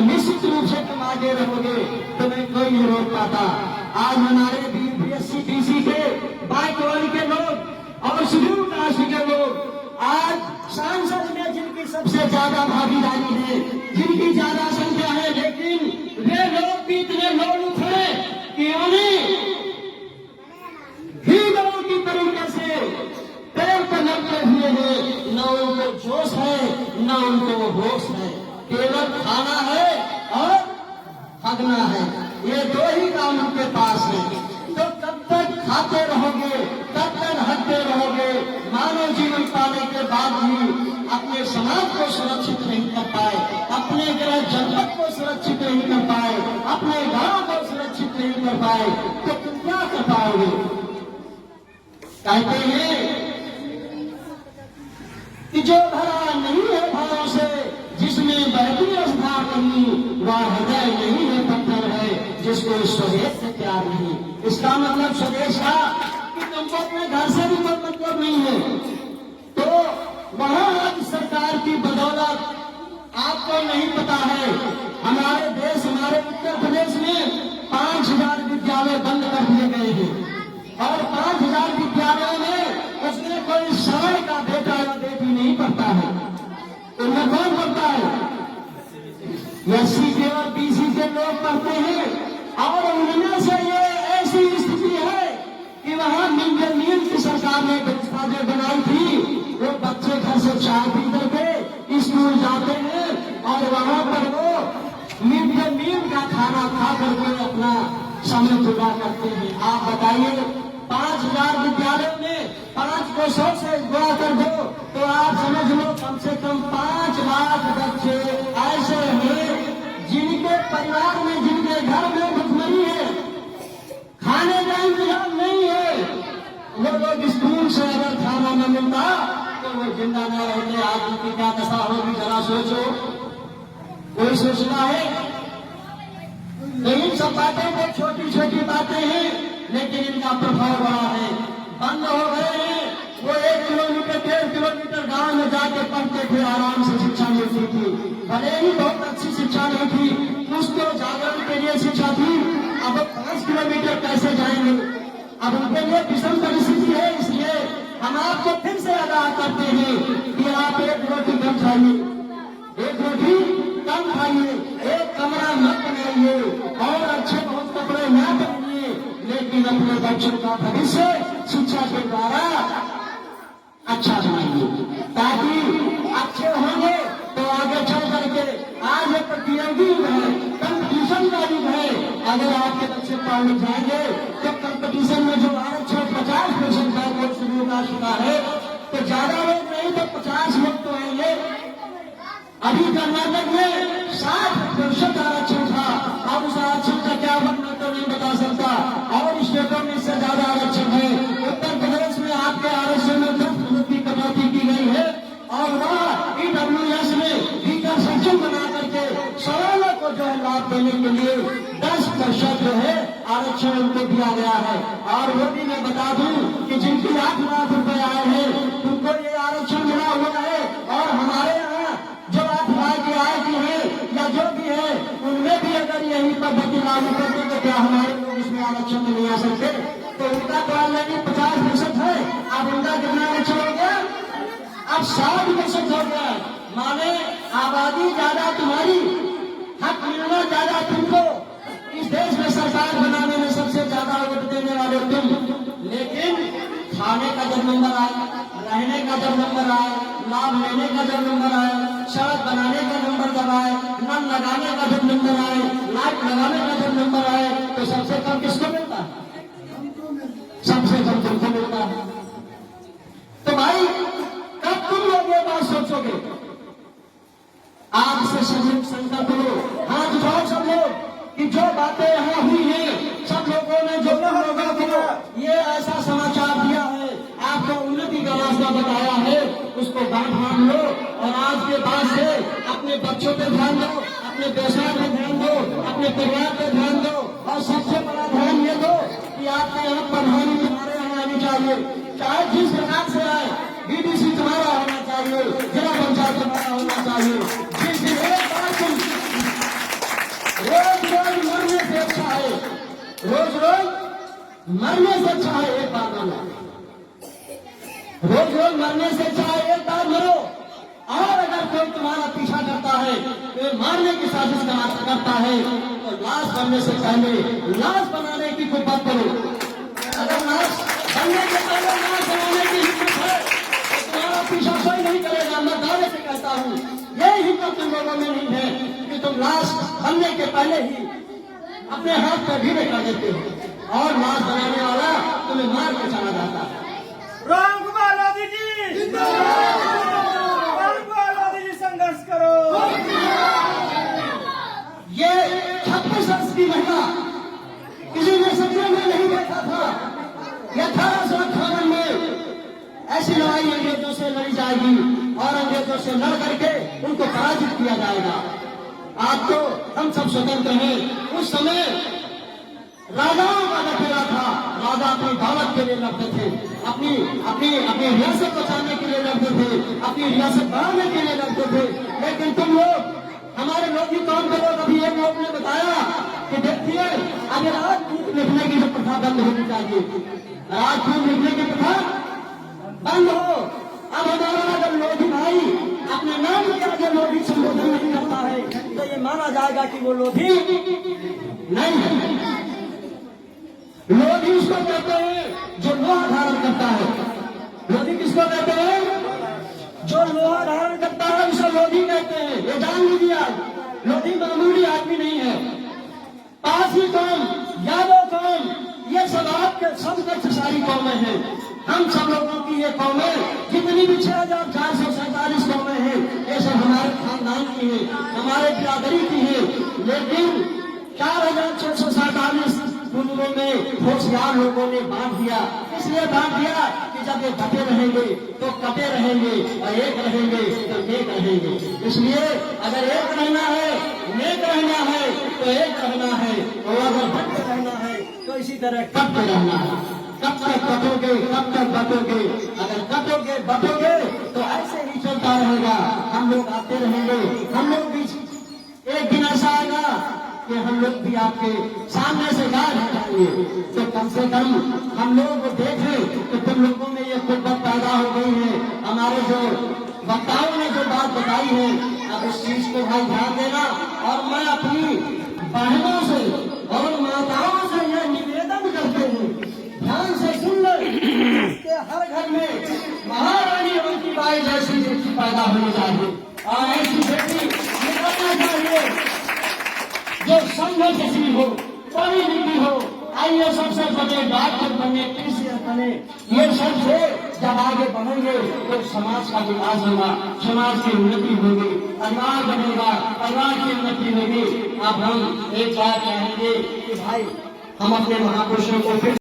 निश्चित रूप से तुम आगे रहोगे, तुम्हें कोई नहीं रोक पाता। आज हमारे बीएससी बीसी के बाइकवाली के लोग और शेड्यूल कास्ट के लोग आज सांसद में जिनकी सबसे ज्यादा भागीदारी है, जिनकी ज्यादा संख्या है, लेकिन वे लोग भी इतने लोग उठे कि उन्हें हीरों की तरीके से पैर पर लगे हुए हैं। न उनको जोश है, न उनको होश है, केवल खाना है और हगना है, ये दो ही काम उनके पास है। तो कब तक खाते रहोगे, कब तक हटते रहोगे? मानव जीवन पाने के बाद भी अपने समाज को सुरक्षित नहीं कर पाए, अपने ग्रह जनपद को सुरक्षित नहीं कर पाए, अपने गांव को सुरक्षित नहीं कर पाए, तो तुम क्या कर पाओगे? कहते हैं कि जो भरा नहीं है भाव से, जिसमें बहती अवस्था नहीं, वह हृदय नहीं है, पत्थर है जिसको स्वदेश से प्यार नहीं। इसका मतलब स्वदेश का कि तुमको अपने घर से भी कोई मतलब नहीं है। तो वहां आज सरकार की बदौलत आपको नहीं पता है, हमारे देश, हमारे उत्तर प्रदेश में 5000 विद्यालय बंद कर दिए गए हैं और 5000 विद्यालयों में उसमें कोई समय का बेटा या बेटी नहीं पढ़ता है। उनमें कौन पढ़ता है? एससी के और बीसी के लोग पढ़ते हैं और उनमें से ये ऐसी स्थिति है कि वहां मिड डे मील की सरकार ने व्यवस्था जो बनाई थी, वो बच्चे घर से चाय पी करके स्कूल जाते हैं और वहां पर वो मिड डे मील का खाना खा करके अपना समय पूरा करते हैं। आप बताइए, 5000 विद्यालयों में 5 को 100 से गुणा कर दो तो आप समझ लो कम से कम 5 लाख बच्चे ऐसे हैं जिनके परिवार में, जिनके घर में भुखमरी है, खाने का इंतजाम नहीं है। वो लोग स्कूल से अगर खाना न मिलता तो वो जिंदा न रहते। आज उनकी क्या दशा होगी जरा सोचो, कोई सोचता है? तो इन सब बातें को छोटी छोटी बातें हैं, लेकिन इनका प्रभाव बड़ा है। बंद हो गए हैं, वो 1 किलोमीटर 1.5 किलोमीटर गांव में जाके पढ़ते थे, आराम से शिक्षा मिलती थी, भले ही बहुत अच्छी शिक्षा नहीं थी, कुछ तो जागरण के लिए शिक्षा थी। अब 5 किलोमीटर कैसे जाएंगे? अब उनके लिए विषम परिस्थिति है। इसलिए हम आपको फिर से आगाह करते हैं कि आप 1 रोटी कम खाइए, 1 रोटी कम खाइए, 1 कमरा मत बनाइए और अच्छे बहुत कपड़े न पहनिए, लेकिन अपने बच्चों का भविष्य शिक्षा के द्वारा अच्छा बनाइए, ताकि अच्छे होंगे तो आगे चल करके आज एक प्रतियोगी युग है, कंपटीशन का युग है। अगर आपके बच्चे पढ़ने जाएंगे तो कंपटीशन में जो आरक्षण 50% है वो शुरू का शिकार है, तो ज्यादा लोग नहीं तो 50 लोग तो आएंगे। अभी कर्नाटक में 60% आरक्षण था, अब उस आरक्षण का क्या बनना तो नहीं बता सकता, और स्टेटों में इससे ज्यादा आरक्षण है। उत्तर प्रदेश में आपके आरक्षण में 10% की कटौती की गई है और वह ईडब्ल्यूएस में टीचर सेक्शन बना करके सवालों को जो है लाभ देने के लिए 10% जो है आरक्षण उनको दिया गया है। और वो भी मैं बता दूं कि जिनकी 8 लाख रुपए आए हैं उनको ये आरक्षण मिला हुआ है, और हमारे यहाँ जो 8 लाख की आय की है या जो भी है, उनमें भी अगर यही पद्धति लागू करते तो क्या हमारे लोग इसमें आरक्षण में नहीं आ सकते? तो उनका तो ऑलरेडी 50% है, अब उनका कितना आरक्षण हो गया? अब 60% हो गया। माने आबादी ज्यादा तुम्हारी, हक मिलना ज्यादा तुमको, इस देश में सरकार बनाने में सबसे ज्यादा वोट देने वाले तुम। लेकिन खाने का जब नंबर आए, रहने का जब नंबर आए, लाभ लेने का जब नंबर आए, सड़क बनाने का नंबर जब आए, नल लगाने का जब नंबर आए, लाइट लगाने का जब नंबर आए, तो सबसे कम किसको मिलता है? सबसे कम तुमको मिलता है। तो भाई कब तुम लोग ये बात सोचोगे? आपसे सहयोग संकल्प लो, हाथ उठाओ सब लोग कि जो बातें यहाँ हुई हैं, सब लोगों ने जो लोगों को ये ऐसा समाचार दिया है, आपको उन्नति का रास्ता बताया है, उसको बात मान लो और आज के बाद से अपने बच्चों पे ध्यान दो, अपने व्यवसाय पे ध्यान दो, अपने परिवार पे ध्यान दो, और सबसे बड़ा ध्यान ये दो कि आपके यहाँ प्रधानी तुम्हारे यहाँ आनी चाहिए, चाहे जिस प्रकार से आए, बीडीसी तुम्हारा होना चाहिए, जिला पंचायत तुम्हारा होना चाहिए। जिस दिन एक बार तुम रोज रोज मरने से अच्छा है, रोज रोज मरने से अच्छा है एक बार मरना, रोज रोज मरने से अच्छा है एक बार मरो। और अगर कोई तुम्हारा पीछा करता है, तो मारने की साजिश करता है, तो लाश बनने से पहले लाश बनाने की कोई बात करो। अगर लाश बनने के पहले लाश बनाने की हिम्मत है, तो तुम्हारा पीछा कोई नहीं करेगा। मैं दावे से कहता हूँ, ये हिम्मत तुम लोगों में नहीं है कि तुम लाश बनने के पहले ही अपने हाथ पर ढीले कर देते हो, और लाश बनाने वाला तुम्हें मार के चला जाता है। राम कुमार लोधी जी संघर्ष करो। ये 26 वर्ष की महिला किसी ने सपने में नहीं देखा था। 1858 में ऐसी लड़ाई अंग्रेजों से लड़ी जाएगी और अंग्रेजों से लड़ करके उनको पराजित किया जाएगा। आज तो हम सब स्वतंत्र हैं। उस समय राजाओं का बखेड़ा था। राजा अपनी दौलत के लिए लड़ते थे, अपनी अपनी अपनी रियासत बचाने के लिए लड़ते थे, अपनी रियासत बढ़ाने के लिए लड़ते थे। लेकिन तुम लोग, हमारे लोग ही कौन के लोग, अभी एक लोग ने बताया कि देखिए अगर राजपूत लिखने की जो प्रथा बंद होनी चाहिए, राजपूत लिखने की प्रथा बंद हो। अब हमारा अगर लोधी भाई अपने नाम के आगे लोधी संबोधन नहीं करता है, तो ये माना जाएगा कि वो लोधी नहीं है। लोधी उसको कहते हैं जो लोहा धारण करता है। लोधी किसको कहते हैं? जो लोहा धारण करता है उसे लोधी कहते हैं। ये जान लीजिए, आप लोधी मामूली आदमी नहीं है। पासी कौम, यादव कौम, ये सब आपके सब कक्षारी कौमें हैं। हम सब लोगों की ये कौमें, जितनी भी 6447 कौमें हैं, ये सब हमारे खानदान की है, हमारे बिरादरी की है। लेकिन 4647 कुंडलों में होशियार लोगों ने बांट दिया। इसलिए बांट दिया कि जब ये बटे रहेंगे तो कटे रहेंगे, और एक रहेंगे तो नेक रहेंगे। इसलिए अगर एक रहना है, नेक रहना है, तो एक रहना है, और अगर बटे रहना है तो इसी तरह कटते रहना है। कब तक कटोगे, कब तक बटोगे? अगर कटोगे बटोगे तो ऐसे ही चलता रहेगा। हम लोग आते रहेंगे, हम लोग भी एक दिन ऐसा आएगा कि हम लोग भी आपके सामने से गायब हो जाएंगे। तो कम से कम हम लोग देखें कि तुम लोगों में ये कुर्बत पैदा हो गई है। हमारे जो वक्ताओं ने जो बात बताई है, अब इस चीज को भाई ध्यान देना। और मैं अपनी बहनों से और माताओं से यह निवेदन करते हैं, ध्यान से सुन लो कि हर घर में महारानी उनकी बाई जैसी बेटी पैदा होनी चाहिए, और ऐसी बेटी निकलना चाहिए जो संघ जैसी हो, पढ़ी लिखी हो, आइए सबसे बने, डॉक्टर बने, टीचर बने। ये सबसे जब आगे बढ़ेंगे तो समाज का विकास होगा, समाज की उन्नति होगी, परिवार बनेगा, परिवार की उन्नति होगी। अब हम एक बात कहेंगे कि भाई हम अपने महापुरुषों को फिर